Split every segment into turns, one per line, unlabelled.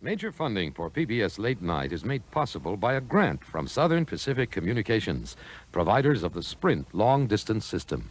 Major funding for PBS Late Night is made possible by a grant from Southern Pacific Communications, providers of the Sprint long-distance system.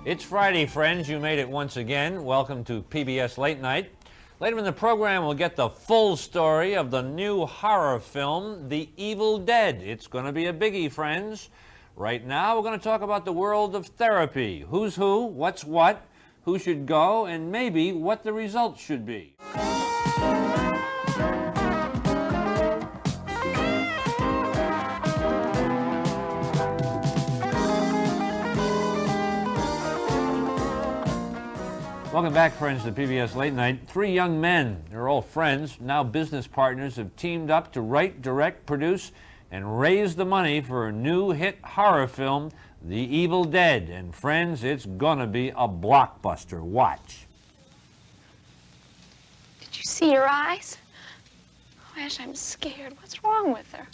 It's Friday, friends. You made it once again. Welcome to PBS Late Night. Later in the program, we'll get the full story of the new horror film, The Evil Dead. It's going to be a biggie, friends. Right now, we're going to talk about the world of therapy. Who's who, what's what, who should go, and maybe what the results should be. Welcome back, friends, to PBS Late Night. Three young men, they're all friends, now business partners, have teamed up to write, direct, produce, and raise the money for a new hit horror film, The Evil Dead. And friends, it's gonna be a blockbuster. Watch.
Did you see her eyes? Oh, Ash, I'm scared. What's wrong with her?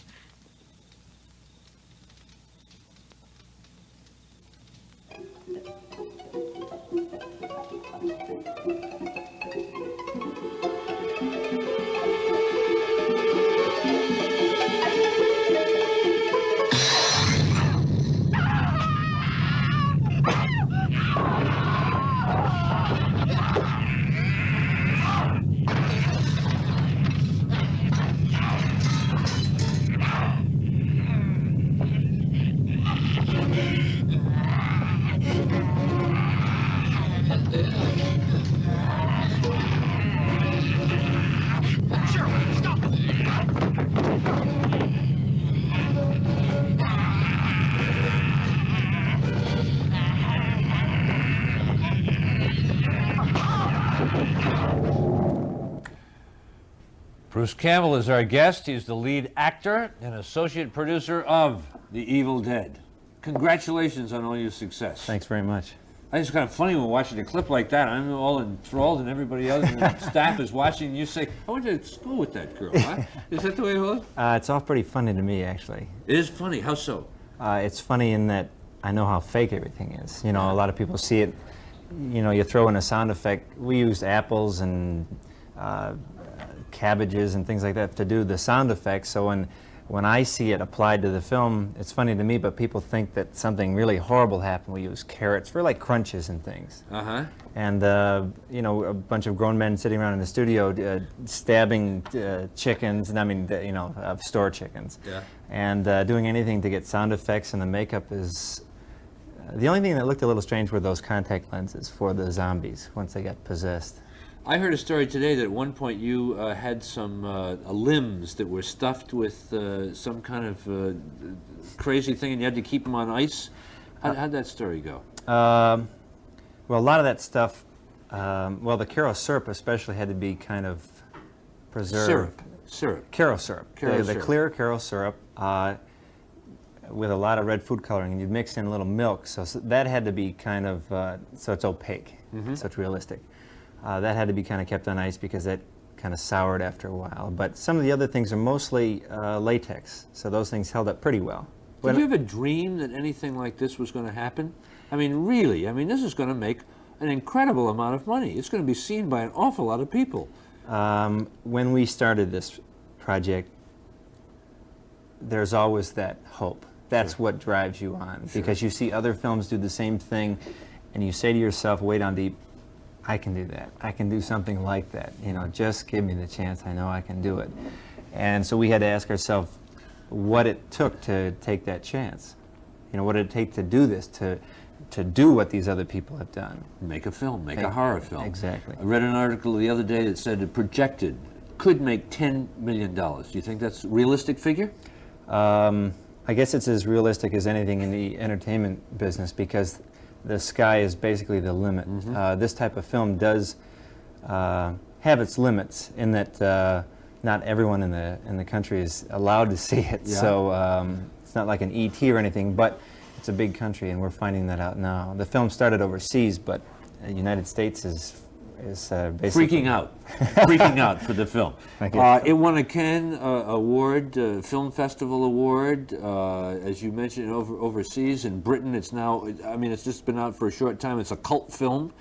Bruce Campbell is our guest. He's the lead actor and associate producer of The Evil Dead. Congratulations on all your success.
Thanks very much.
I think it's kind of funny when watching a clip like that. I'm all enthralled, and everybody else in the staff is watching. And you say, "I went to school with that girl." Huh? Is that the way it was?
It's all pretty funny to me, actually.
It is funny. How so?
It's funny in that I know how fake everything is. You know, a lot of people see it. You know, you throw in a sound effect. We used apples and cabbages and things like that to do the sound effects. So when I see it applied to the film, it's funny to me, but people think that something really horrible happened. We use carrots for like crunches and things.
Uh-huh.
And, you know, a bunch of grown men sitting around in the studio stabbing chickens, and I mean, you know, store chickens.
Yeah.
And doing anything to get sound effects, and the makeup is... the only thing that looked a little strange were those contact lenses for the zombies once they got possessed.
I heard a story today that at one point you had some limbs that were stuffed with some kind of crazy thing, and you had to keep them on ice. How'd that story go?
Well, a lot of that stuff, well, the Caro syrup especially had to be kind of preserved.
Syrup.
Caro syrup. The
syrup.
Clear Caro syrup with a lot of red food coloring, and you'd mix in a little milk, so that had to be kind of, so it's opaque, so it's realistic. That had to be kind of kept on ice because that kind of soured after a while. But some of the other things are mostly latex, so those things held up pretty well.
Did you ever dream that anything like this was going to happen? I mean, really, I mean, this is going to make an incredible amount of money. It's going to be seen by an awful lot of people.
When we started this project, there's always that hope. That's what drives you on, because you see other films do the same thing, and you say to yourself, way down deep, I can do that. I can do something like that. You know, just give me the chance. I know I can do it. And so we had to ask ourselves what it took to take that chance. You know, what did it take to do this, to to do what these other people have done.
Make a film, make a horror film.
Exactly.
I read an article the other day that said it projected could make $10 million. Do you think that's a realistic figure?
I guess it's as realistic as anything in the entertainment business because the sky is basically the limit. This type of film does have its limits in that not everyone in the country is allowed to see it.
Yeah.
So it's not like an E.T. or anything, but it's a big country, and we're finding that out now. The film started overseas, but the United States is basically
Freaking out for the film.
Thank you.
It won a Cannes Award, Film Festival Award, as you mentioned, overseas. In Britain, it's now, I mean, it's just been out for a short time. It's a cult film.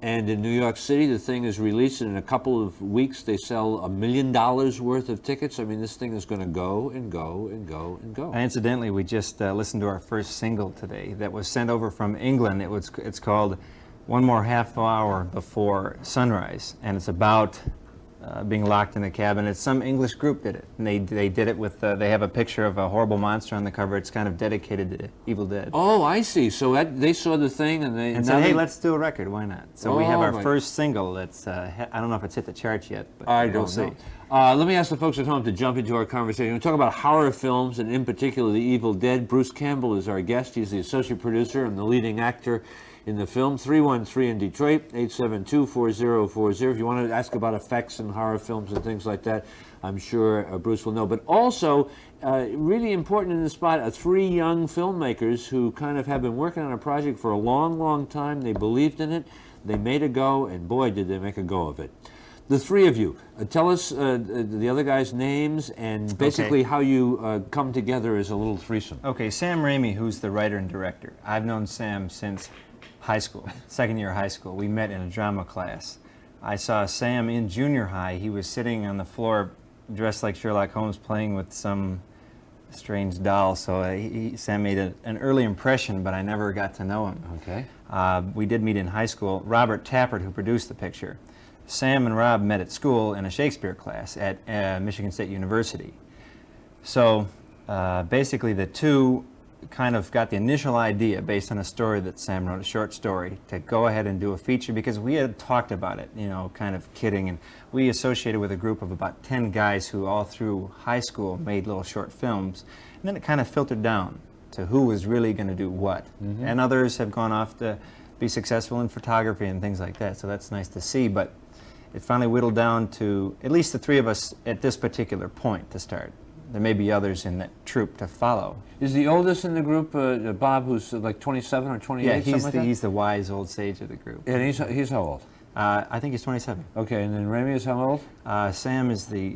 And in New York City, the thing is released, and in a couple of weeks, they sell $1 million worth of tickets. I mean, this thing is going to go and go and go and go.
Incidentally, we just listened to our first single today that was sent over from England. It's called One More Half Hour Before Sunrise, and it's about being locked in a cabin. It's some English group did it, and they did it with, they have a picture of a horrible monster on the cover. It's kind of dedicated to Evil Dead.
Oh, I see. So they saw the thing and they...
And said, hey, let's do a record, why not? So we have our
my-
first single that's, I don't know if it's hit the charts yet, but
I
we'll
don't
see.
know. Let me ask the folks at home to jump into our conversation. We talk about horror films, and in particular, The Evil Dead. Bruce Campbell is our guest. He's the associate producer and the leading actor in the film. 313 in Detroit, 872-4040. If you want to ask about effects and horror films and things like that, I'm sure Bruce will know. But also, really important in the spot, are three young filmmakers who kind of have been working on a project for a long, long time. They believed in it. They made a go, and boy, did they make a go of it. The three of you, tell us the other guys' names and basically how you come together as a little threesome.
Okay, Sam Raimi, who's the writer and director. I've known Sam since high school, second year of high school. We met in a drama class. I saw Sam in junior high. He was sitting on the floor dressed like Sherlock Holmes playing with some strange doll. So Sam made an early impression, but I never got to know him.
Okay.
We did meet in high school. Robert Tappert, who produced the picture. Sam and Rob met at school in a Shakespeare class at Michigan State University. So basically the two kind of got the initial idea based on a story that Sam wrote, a short story, to go ahead and do a feature because we had talked about it, you know, kind of kidding. And we associated with a group of about 10 guys who all through high school made little short films. And then it kind of filtered down to who was really going to do what. And others have gone off to be successful in photography and things like that. So that's nice to see. But it finally whittled down to at least the three of us at this particular point to start. There may be others in that troupe to follow.
Is the oldest in the group Bob, who's like 27 or 28?
Yeah,
something like that?
he's the wise old sage of the group.
And he's how old?
I think he's 27.
Okay, and then Raimi is how old?
Sam is the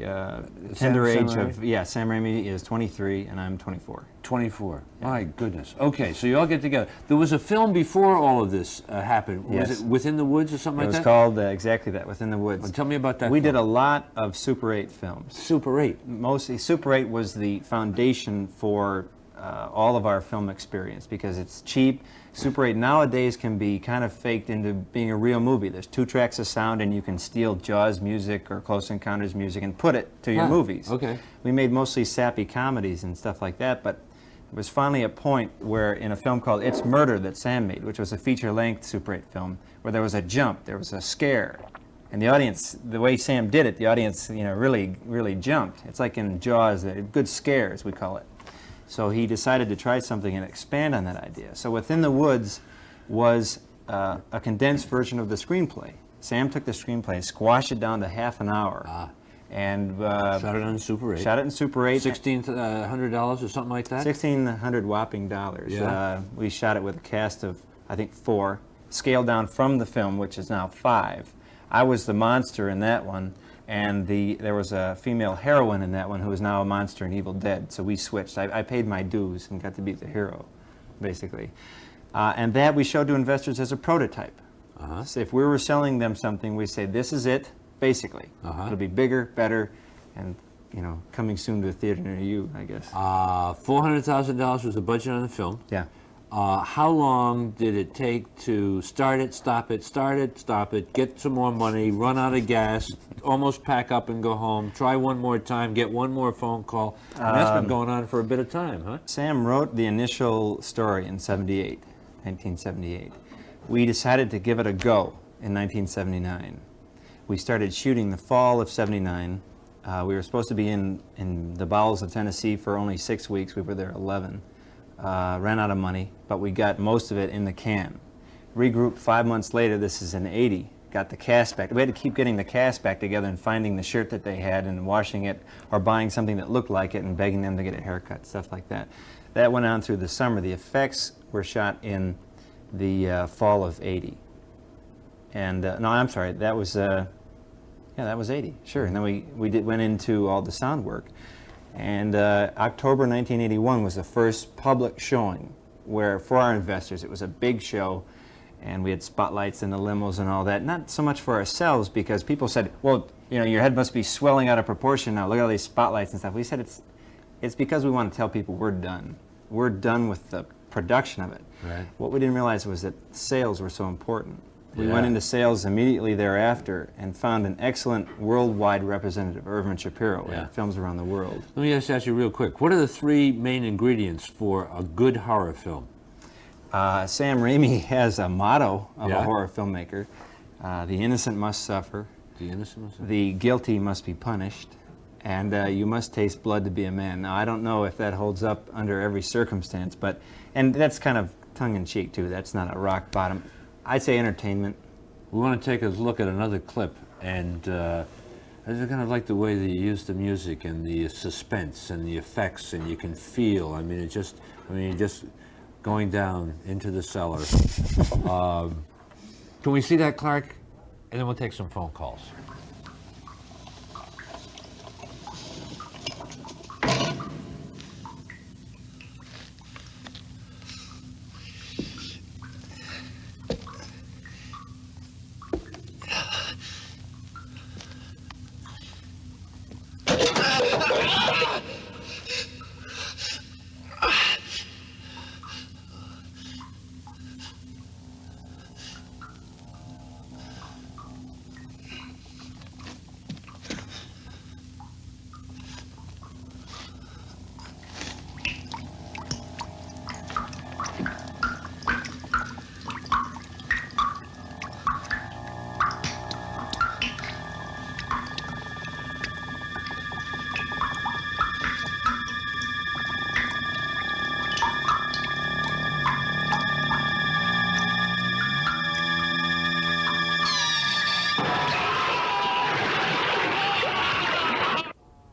tender age
Sam
of, yeah, Sam Raimi is 23 and I'm 24.
24. My goodness. Okay, so you all get together. There was a film before all of this happened.
Yes.
Was it Within the Woods or something
It
like
was
that?
called exactly that, Within the Woods.
Well, tell me about that
We
film.
did a lot of Super 8 films.
Super 8.
Mostly, Super 8 was the foundation for all of our film experience because it's cheap. Super 8 nowadays can be kind of faked into being a real movie. There's 2 tracks of sound and you can steal Jaws music or Close Encounters music and put it to your movies.
Okay.
We made mostly sappy comedies and stuff like that, but it was finally a point where in a film called It's Murder that Sam made, which was a feature-length Super 8 film, where there was a jump, there was a scare. And the audience, the way Sam did it, the audience, you know, really jumped. It's like in Jaws, good scares, we call it. So he decided to try something and expand on that idea. So Within the Woods was a condensed version of the screenplay. Sam took the screenplay, squashed it down to half an hour, and
Shot it on Super 8.
shot it in Super 8.
$1,600 or something like that?
1,600 whopping dollars.
Yeah.
We shot it with a cast of, I think, 4, scaled down from the film, which is now 5. I was the monster in that one, and there was a female heroine in that one who is now a monster in Evil Dead, so we switched. I paid my dues and got to be the hero, basically. And that we showed to investors as a prototype. So if we were selling them something, we say, this is it, basically. It'll be bigger, better, and you know, coming soon to a theater near you, I guess.
$400,000 was the budget on the film.
Yeah.
How long did it take to start it, stop it, get some more money, run out of gas, almost pack up and go home, try one more time, get one more phone call? And that's been going on for a bit of time, huh?
Sam wrote the initial story in '78. 1978. We decided to give it a go in 1979. We started shooting the fall of '79. We were supposed to be in the bowels of Tennessee for only 6 weeks. We were there 11. Ran out of money, but we got most of it in the can. Regrouped 5 months later, this is in '80. Got the cast back. We had to keep getting the cast back together and finding the shirt that they had and washing it or buying something that looked like it and begging them to get a haircut, stuff like that. That went on through the summer. The effects were shot in the fall of '80. And no, I'm sorry, that was that was '80. Sure. And then we went into all the sound work. And October 1981 was the first public showing where, for our investors, it was a big show. And we had spotlights in the limos and all that. Not so much for ourselves, because people said, well, you know, your head must be swelling out of proportion now. Look at all these spotlights and stuff. We said it's because we want to tell people we're done. We're done with the production of it.
Right.
What we didn't realize was that sales were so important. We went into sales immediately thereafter and found an excellent worldwide representative, Irvin Shapiro, who had films around the world.
Let me just ask you real quick. What are the 3 main ingredients for a good horror film?
Sam Raimi has a motto of a horror filmmaker. The innocent must suffer.
The innocent must suffer.
The guilty must be punished. And you must taste blood to be a man. Now, I don't know if that holds up under every circumstance, and that's kind of tongue-in-cheek, too. That's not a rock bottom. I'd say entertainment.
We want to take a look at another clip, and I just kind of like the way that you use the music and the suspense and the effects, and you can feel. I mean, just going down into the cellar. Can we see that, Clark? And then we'll take some phone calls.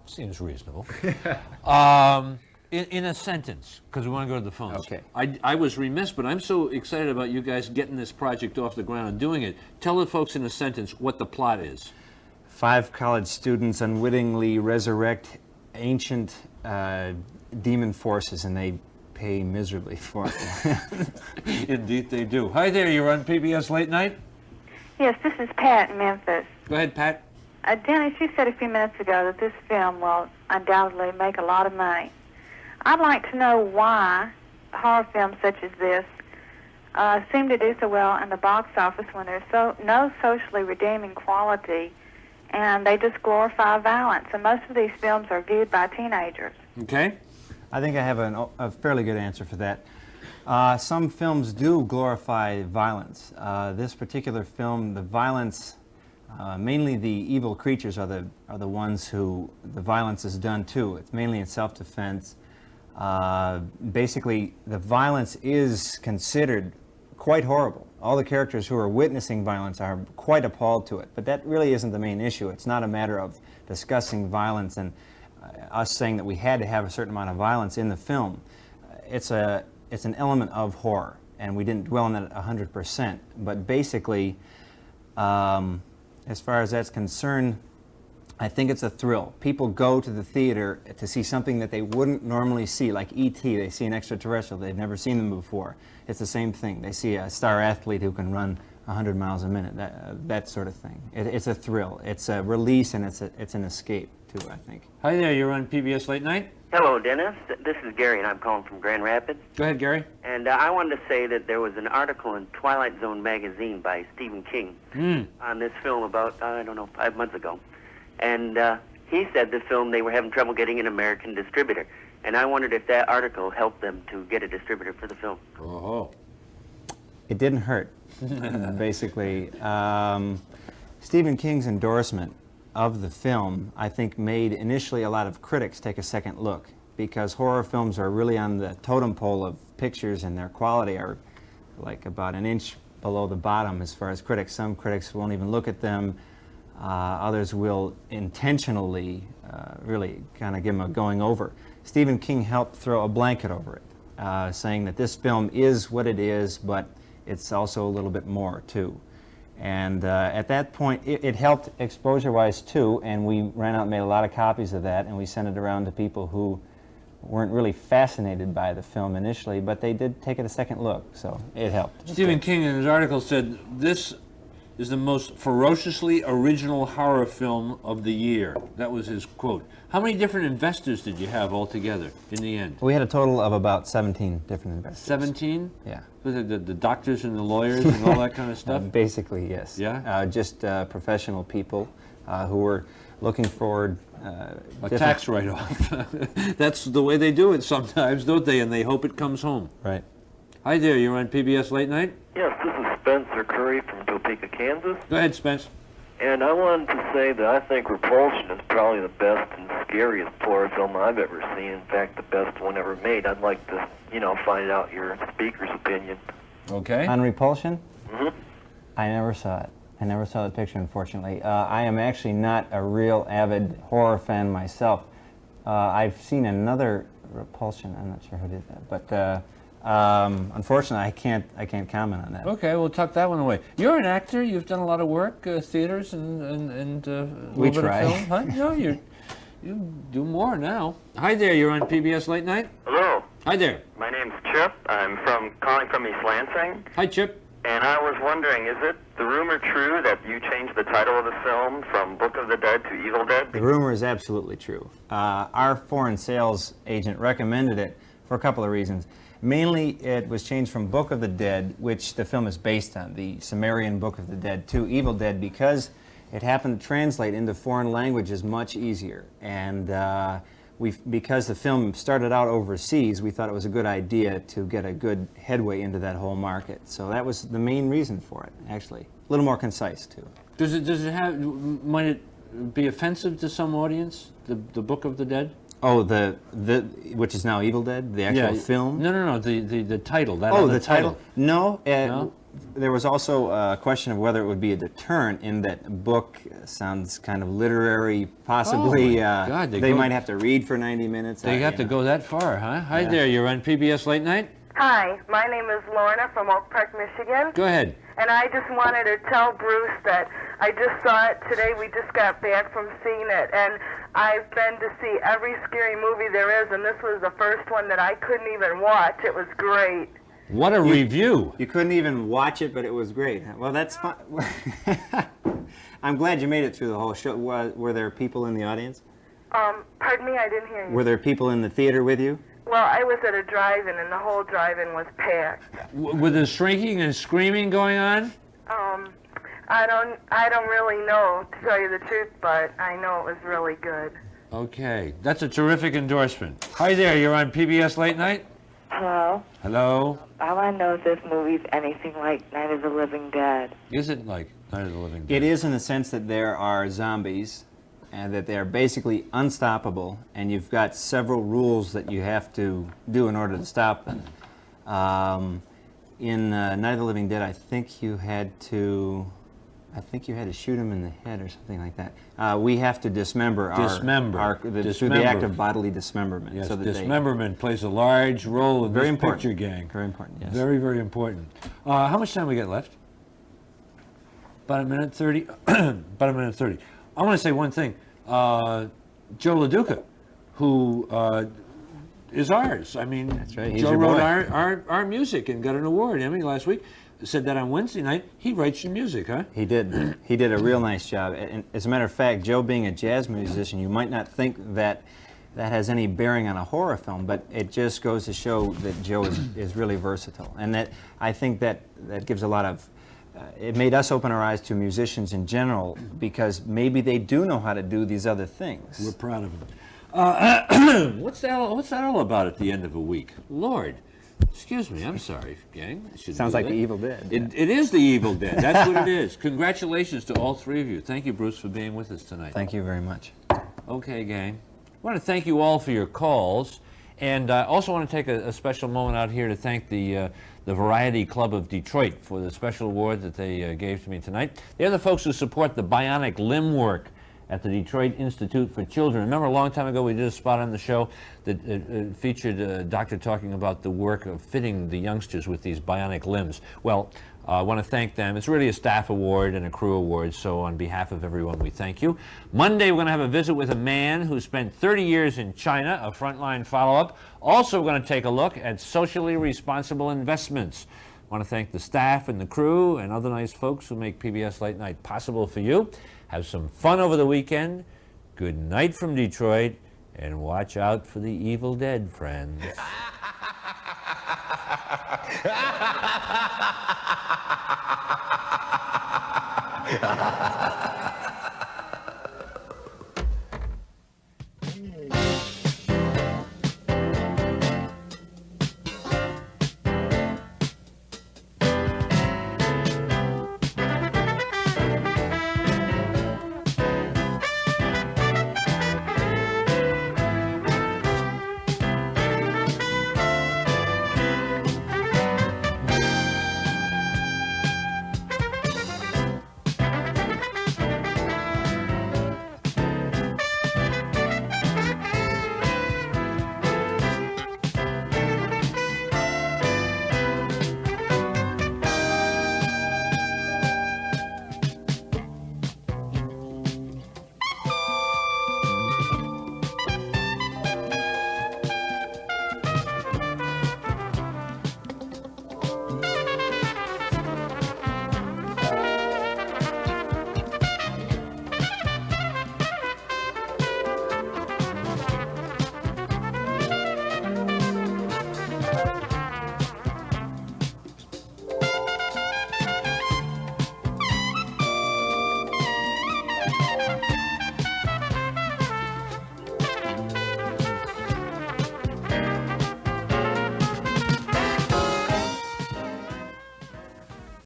Seems reasonable. In a sentence, because we want to go to the phones.
Okay.
I was remiss, but I'm so excited about you guys getting this project off the ground and doing it. Tell the folks in a sentence what the plot is.
5 college students unwittingly resurrect ancient demon forces, and they pay miserably for it.
Indeed they do. Hi there, you're on PBS Late Night?
Yes, this is Pat in Memphis.
Go ahead, Pat.
Dennis, you said a few minutes ago that this film will undoubtedly make a lot of money. I'd like to know why horror films such as this seem to do so well in the box office when there's no socially redeeming quality, and they just glorify violence. And most of these films are viewed by teenagers.
Okay.
I think I have a fairly good answer for that. Some films do glorify violence. This particular film, the violence, mainly the evil creatures are the ones who the violence is done to. It's mainly in self-defense. Basically, the violence is considered quite horrible. All the characters who are witnessing violence are quite appalled to it. But that really isn't the main issue. It's not a matter of discussing violence and us saying that we had to have a certain amount of violence in the film. It's an element of horror, and we didn't dwell on that 100%. But basically, as far as that's concerned, I think it's a thrill. People go to the theater to see something that they wouldn't normally see, like E.T. They see an extraterrestrial. They've never seen them before. It's the same thing. They see a star athlete who can run 100 miles a minute, that sort of thing. It's a thrill. It's a release, and it's an escape, too, I think.
Hi there, you're on PBS Late Night?
Hello, Dennis. This is Gary, and I'm calling from Grand Rapids.
Go ahead, Gary.
And I wanted to say that there was an article in Twilight Zone magazine by Stephen King on this film about, 5 months ago. And he said the film, they were having trouble getting an American distributor. And I wondered if that article helped them to get a distributor for the film.
Oh.
It didn't hurt, basically. Stephen King's endorsement of the film, I think, made initially a lot of critics take a second look, because horror films are really on the totem pole of pictures, and their quality are like about an inch below the bottom as far as critics. Some critics won't even look at them. Others will intentionally really kind of give them a going over. Stephen King helped throw a blanket over it, saying that this film is what it is, but it's also a little bit more too. And at that point, it helped exposure-wise too, and we ran out and made a lot of copies of that, and we sent it around to people who weren't really fascinated by the film initially, but they did take it a second look, so it helped.
Stephen King in his article said, "This is the most ferociously original horror film of the year." That was his quote. How many different investors did you have altogether in the end?
We had a total of about 17 different investors.
17?
Yeah.
Was it the doctors and the lawyers and all that kind of stuff?
Basically, yes.
Yeah?
Just professional people who were looking forward.
A tax write-off. That's the way they do it sometimes, don't they? And they hope it comes home.
Right.
Hi there, you're on PBS Late Night?
Yes, this is Spencer Curry from Topeka, Kansas.
Go ahead, Spence.
And I wanted to say that I think Repulsion is probably the best and scariest horror film I've ever seen. In fact, the best one ever made. I'd like to, find out your speaker's opinion.
Okay.
On Repulsion?
Mm-hmm.
I never saw it. I never saw the picture, unfortunately. I am actually not a real avid horror fan myself. I've seen another Repulsion. I'm not sure who did that, but unfortunately, I can't comment on that.
Okay, we'll tuck that one away. You're an actor. You've done a lot of work, theaters and a
We
little bit
try.
of film. Huh? No, you do more now. Hi there. You're on PBS Late Night.
Hello,
Hi there.
my name's Chip. I'm calling from East Lansing,
Hi, Chip.
and I was wondering, is it the rumor true that you changed the title of the film from Book of the Dead to Evil Dead?
The rumor is absolutely true. Our foreign sales agent recommended it for a couple of reasons. Mainly, it was changed from Book of the Dead, which the film is based on, the Sumerian Book of the Dead, to Evil Dead, because it happened to translate into foreign languages much easier. And because the film started out overseas, we thought it was a good idea to get a good headway into that whole market. So that was the main reason for it, actually. A little more concise, too.
Might it be offensive to some audience, the Book of the Dead?
Oh, which is now Evil Dead, the actual film?
No, the title. That
Oh,
other
the title? No.
No?
There was also a question of whether it would be a deterrent, in that book sounds kind of literary, possibly.
Oh, my God,
they might have to read for 90 minutes.
They have to go that far, huh? Hi there, you're on PBS Late Night?
Hi, my name is Lorna from Oak Park, Michigan.
Go ahead.
And I just wanted to tell Bruce that I just saw it today. We just got back from seeing it. And I've been to see every scary movie there is, and this was the first one that I couldn't even watch. It was great.
What a review.
You couldn't even watch it, but it was great. Well, that's fine. I'm glad you made it through the whole show. Were there people in the audience?
Pardon me, I didn't hear you.
Were there people in the theater with you?
Well, I was at a drive-in, and the whole drive-in was packed.
With the shrieking and screaming going on?
I don't really know, to tell you the truth, but I know it was really good.
Okay, that's a terrific endorsement. Hi there, you're on PBS Late Night?
Hello.
Hello?
I want to know if this movie's anything like Night of the Living Dead.
Is it like Night of the Living Dead?
It is, in the sense that there are zombies, and that they're basically unstoppable, and you've got several rules that you have to do in order to stop them. In Night of the Living Dead, I think you had to shoot him in the head or something like that. We have to dismember through the act of bodily dismemberment.
Yes,
so that
dismemberment plays a large role in
Very
this
important.
picture gang.
Very important, yes.
Very, very important. How much time we get left? About a minute 30. About a minute 30. I want to say one thing. Joe LaDuca, who is ours. I mean,
That's right. He's
Joe
your
wrote
boy.
our music and got an award, Emmy, last week. Said that on Wednesday night. He writes your music, huh?
He did. He did a real nice job. And as a matter of fact, Joe being a jazz musician, you might not think that that has any bearing on a horror film, but it just goes to show that Joe is really versatile. And that I think that gives a lot of... it made us open our eyes to musicians in general, because maybe they do know how to do these other things.
We're proud of him. What's that all about at the end of a week? Lord, Excuse me, I'm sorry, gang. I shouldn't
Sounds
do
like
that.
The Evil Dead.
It is The Evil Dead. That's what it is. Congratulations to all three of you. Thank you, Bruce, for being with us tonight.
Thank you very much.
Okay, gang. I want to thank you all for your calls, and I also want to take a special moment out here to thank the Variety Club of Detroit for the special award that they gave to me tonight. They're the folks who support the bionic limb work at the Detroit Institute for Children. Remember a long time ago we did a spot on the show that featured a doctor talking about the work of fitting the youngsters with these bionic limbs. Well, I want to thank them. It's really a staff award and a crew award, so on behalf of everyone, we thank you. Monday, we're going to have a visit with a man who spent 30 years in China, a frontline follow-up. Also, we're going to take a look at socially responsible investments. I want to thank the staff and the crew and other nice folks who make PBS Late Night possible for you. Have some fun over the weekend. Good night from Detroit, and watch out for the Evil Dead, friends.